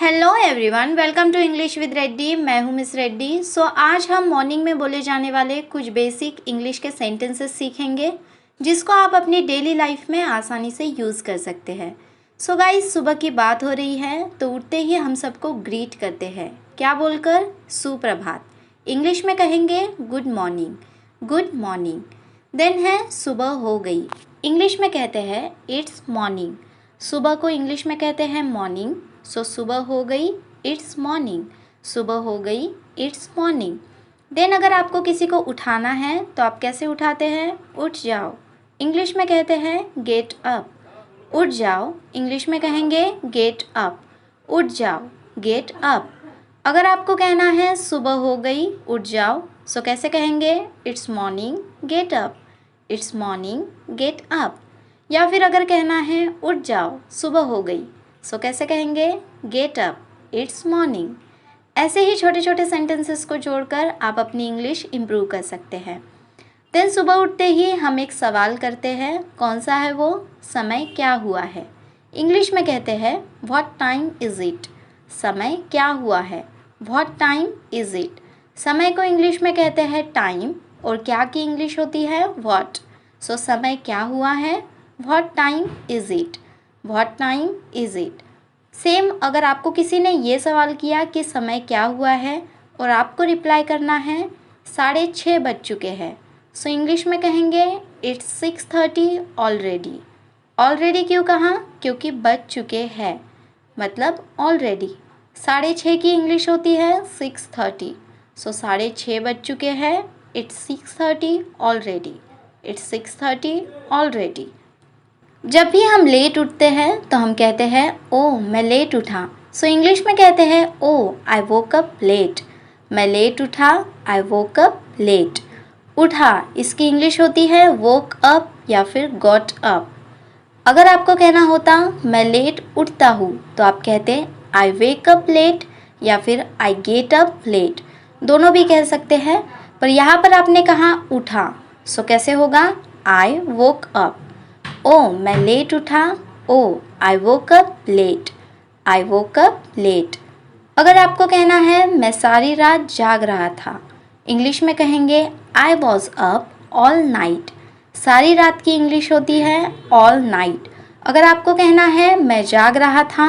Hello everyone, welcome to English with Reddy. मैं हूँ miss Reddy. आज हम मॉर्निंग में बोले जाने वाले कुछ बेसिक इंग्लिश के सेंटेंसेस सीखेंगे जिसको आप अपनी डेली लाइफ में आसानी से यूज़ कर सकते हैं। गाइस, सुबह की बात हो रही है तो उठते ही हम सबको ग्रीट करते हैं, क्या बोलकर? सुप्रभात। इंग्लिश में कहेंगे good morning, good morning. Then है सुबह हो गई, इंग्लिश में कहते हैं इट्स मॉर्निंग। सुबह को इंग्लिश में कहते हैं मॉर्निंग। सुबह हो गई, इट्स मॉर्निंग। सुबह हो गई, इट्स मॉर्निंग। देन अगर आपको किसी को उठाना है तो आप कैसे उठाते हैं? उठ जाओ, इंग्लिश में कहते हैं गेट अप। उठ जाओ, इंग्लिश में कहेंगे गेट अप। उठ जाओ, गेट अप। अगर आपको कहना है सुबह हो गई, उठ जाओ, कैसे कहेंगे? It's morning, get up. It's morning, get up. या फिर अगर कहना है उठ जाओ, सुबह हो गई, कैसे कहेंगे? Get up, it's morning. ऐसे ही छोटे छोटे सेंटेंसेस को जोड़कर आप अपनी इंग्लिश इम्प्रूव कर सकते हैं। देन सुबह उठते ही हम एक सवाल करते हैं, कौन सा है वो? समय क्या हुआ है। इंग्लिश में कहते हैं व्हाट टाइम इज़ इट। समय क्या हुआ है, व्हाट टाइम इज़ इट। समय को इंग्लिश में कहते हैं टाइम, और क्या की इंग्लिश होती है? व्हाट। समय क्या हुआ है, what time is it, what time is it. Same अगर आपको किसी ने ये सवाल किया कि समय क्या हुआ है और आपको रिप्लाई करना है 6:30 बज चुके हैं, इंग्लिश में कहेंगे इट्स 6:30 ऑलरेडी। ऑलरेडी क्यों कहा? क्योंकि बज चुके हैं, मतलब ऑलरेडी। 6:30 की इंग्लिश होती है 6:30। 6:30 बज चुके हैं, इट्स 6:30 ऑलरेडी। It's 6:30 already. जब भी हम लेट उठते हैं तो हम कहते हैं ओह मैं लेट उठा। इंग्लिश में कहते हैं ओह आई वोक अप लेट। मैं लेट उठा, आई वोक अप लेट। उठा, इसकी इंग्लिश होती है वोक अप या फिर गॉट अप। अगर आपको कहना होता मैं लेट उठता हूँ तो आप कहते आई वेक अप लेट या फिर आई गेट अप लेट। दोनों भी कह सकते हैं, पर यहाँ पर आपने कहा उठा, कैसे होगा? आई वोक अप। ओ मैं लेट उठा, ओ आई वोक अप लेट, आई वोक अप लेट। अगर आपको कहना है मैं सारी रात जाग रहा था, इंग्लिश में कहेंगे I was up all night. सारी रात की इंग्लिश होती है ऑल नाइट। अगर आपको कहना है मैं जाग रहा था,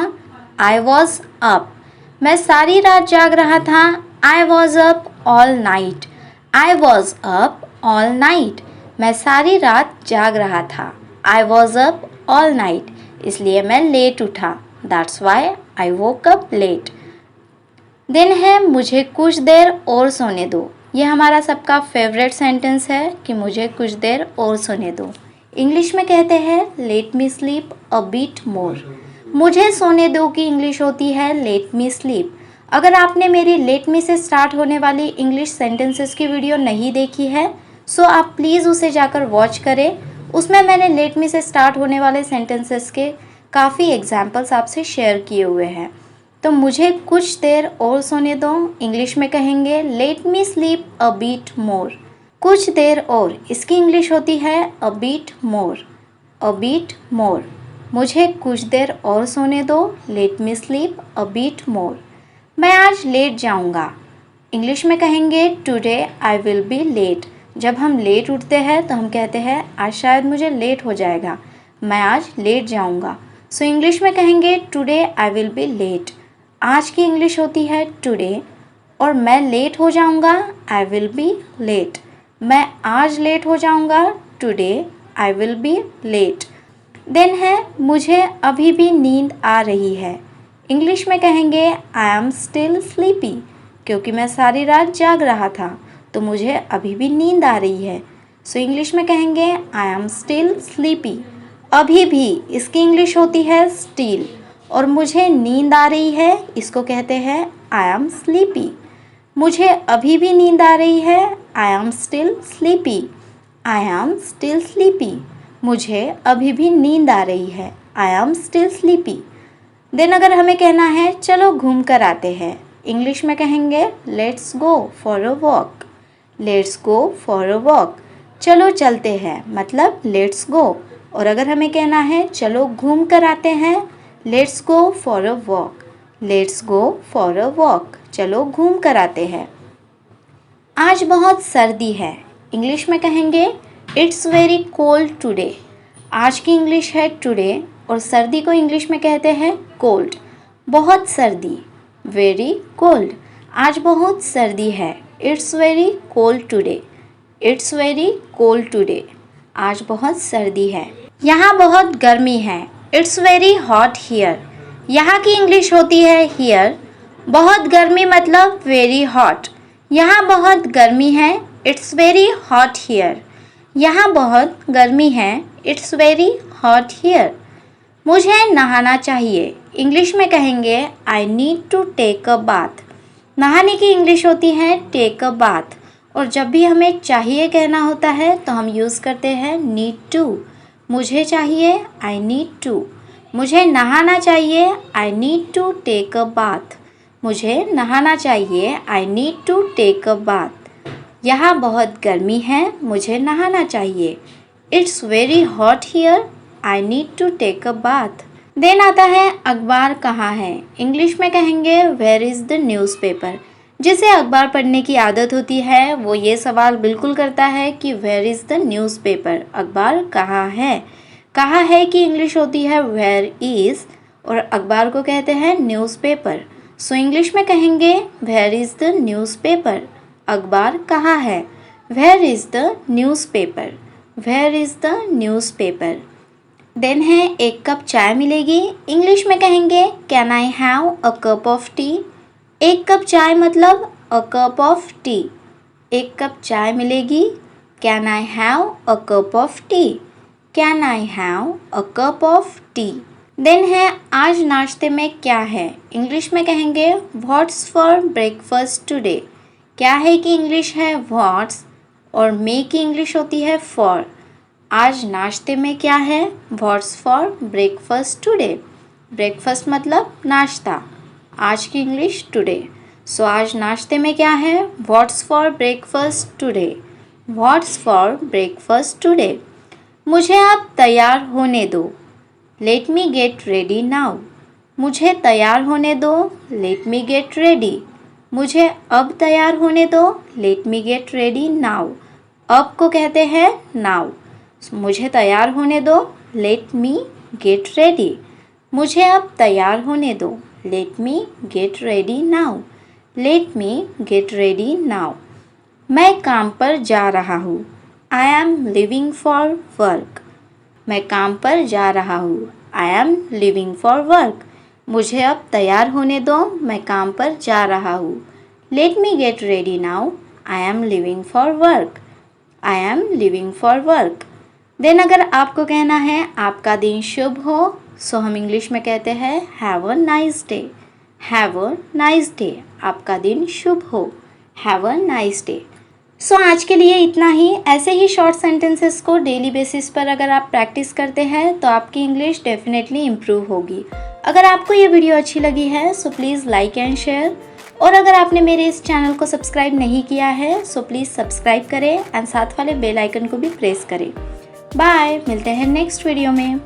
आई वॉज अप। मैं सारी रात जाग रहा था, I was up all night. I was up all night. मैं सारी रात जाग रहा था, I was up all night, इसलिए मैं लेट उठा, that's why I woke up late। दिन है मुझे कुछ देर और सोने दो। ये हमारा सबका फेवरेट सेंटेंस है कि मुझे कुछ देर और सोने दो। इंग्लिश में कहते हैं let me sleep a bit more. मुझे सोने दो की इंग्लिश होती है लेट मी स्लीप। अगर आपने मेरी लेट मी से स्टार्ट होने वाली इंग्लिश सेंटेंसेस की वीडियो नहीं देखी है, आप प्लीज़ उसे जाकर वॉच करें। उसमें मैंने लेट मी से स्टार्ट होने वाले सेंटेंसेस के काफ़ी एग्जाम्पल्स आपसे शेयर किए हुए हैं। तो मुझे कुछ देर और सोने दो, इंग्लिश में कहेंगे let me sleep a bit more. कुछ देर और, इसकी इंग्लिश होती है अ बीट मोर, अ बीट मोर। मुझे कुछ देर और सोने दो, let me sleep a bit more. मैं आज लेट जाऊंगा, इंग्लिश में कहेंगे today I will be late. जब हम लेट उठते हैं तो हम कहते हैं आज शायद मुझे लेट हो जाएगा, मैं आज लेट जाऊंगा। इंग्लिश में कहेंगे today I will be late. आज की इंग्लिश होती है टुडे, और मैं लेट हो जाऊंगा, आई विल बी लेट। मैं आज लेट हो जाऊंगा, today I will be late. Then है मुझे अभी भी नींद आ रही है, इंग्लिश में कहेंगे आई एम स्टिल स्लीपी। क्योंकि मैं सारी रात जाग रहा था तो मुझे अभी भी नींद आ रही है, इंग्लिश में कहेंगे आई एम स्टिल स्लीपी। अभी भी, इसकी इंग्लिश होती है स्टिल, और मुझे नींद आ रही है, इसको कहते हैं आई एम स्लीपी। मुझे अभी भी नींद आ रही है, I am still sleepy, I am still sleepy. मुझे अभी भी नींद आ रही है, I am still sleepy. Then अगर हमें कहना है चलो घूम कर आते हैं, इंग्लिश में कहेंगे let's go for a walk. Let's go for a walk, चलो चलते हैं, मतलब लेट्स गो। और अगर हमें कहना है चलो घूम कर आते हैं, let's go for a walk. Let's go for a walk, चलो घूम कर आते हैं। आज बहुत सर्दी है, इंग्लिश में कहेंगे इट्स वेरी कोल्ड टुडे। आज की इंग्लिश है टुडे और सर्दी को इंग्लिश में कहते हैं कोल्ड। बहुत सर्दी, वेरी कोल्ड। आज बहुत सर्दी है, it's very cold today. It's very cold today. आज बहुत सर्दी है। यहाँ बहुत गर्मी है, इट्स वेरी हॉट हियर। यहाँ की इंग्लिश होती है हियर। बहुत गर्मी मतलब वेरी हॉट। यहाँ बहुत गर्मी है, इट्स वेरी हॉट हियर। यहाँ बहुत गर्मी है, इट्स वेरी हॉट हियर। मुझे नहाना चाहिए, इंग्लिश में कहेंगे I need to take a bath. नहाने की इंग्लिश होती है टेक अ बाथ और जब भी हमें चाहिए कहना होता है तो हम यूज़ करते हैं नीड टू। मुझे चाहिए, आई नीड टू। मुझे नहाना चाहिए, I need to take a bath. मुझे नहाना चाहिए, I need to take a bath. यहाँ बहुत गर्मी है, मुझे नहाना चाहिए। It's very hot here, I need to take a bath. Then आता है अखबार कहाँ है, इंग्लिश में कहेंगे वेयर इज़ द न्यूज़पेपर। जिसे अखबार पढ़ने की आदत होती है वो ये सवाल बिल्कुल करता है कि वेयर इज़ द न्यूज़पेपर, अखबार कहाँ है। कहाँ है की इंग्लिश होती है वेयर इज़ और अखबार को कहते हैं न्यूज़पेपर। सो इंग्लिश में कहेंगे वेयर इज़ द न्यूज़पेपर, अखबार कहाँ है। Where is the newspaper, where is the newspaper. Then है एक कप चाय मिलेगी, इंग्लिश में कहेंगे can I have a cup of tea. एक कप चाय मतलब अ कप ऑफ टी। एक कप चाय मिलेगी, can I have a cup of tea. Can I have a cup of tea. Then है आज नाश्ते में क्या है, इंग्लिश में कहेंगे व्हाट्स फॉर ब्रेकफास्ट टुडे। क्या है की इंग्लिश है व्हाट्स और मे की इंग्लिश होती है फॉर। आज नाश्ते में क्या है, what's for breakfast today. Breakfast मतलब नाश्ता, आज की इंग्लिश टुडे। सो आज नाश्ते में क्या है, what's for breakfast today. What's for breakfast today. मुझे अब तैयार होने दो, let me get ready now. मुझे तैयार होने दो, लेट मी गेट रेडी। मुझे अब तैयार होने दो, let me get ready now. अब को कहते हैं नाउ। मुझे तैयार होने दो, लेट मी गेट रेडी। मुझे अब तैयार होने दो, let me get ready now. Late me get ready now. मैं काम पर जा रहा हूँ, आई एम लिविंग फॉर वर्क। मैं काम पर जा रहा हूँ, आई एम लिविंग फॉर वर्क। मुझे अब तैयार होने दो, मैं काम पर जा रहा हूँ। Let me get ready now, I am leaving for work. I am leaving for work. Then अगर आपको कहना है आपका दिन शुभ हो, सो हम इंग्लिश में कहते हैं have a nice day. Have a nice day, आपका दिन शुभ हो। Have a nice day. So आज के लिए इतना ही। ऐसे ही शॉर्ट सेंटेंसेस को डेली बेसिस पर अगर आप प्रैक्टिस करते हैं तो आपकी इंग्लिश डेफिनेटली इम्प्रूव होगी। अगर आपको ये वीडियो अच्छी लगी है so please like and share और अगर आपने मेरे इस चैनल को सब्सक्राइब नहीं किया है सो प्लीज़ सब्सक्राइब करें एंड साथ वाले बेल आइकन को भी प्रेस करें। बाय, मिलते हैं नेक्स्ट वीडियो में।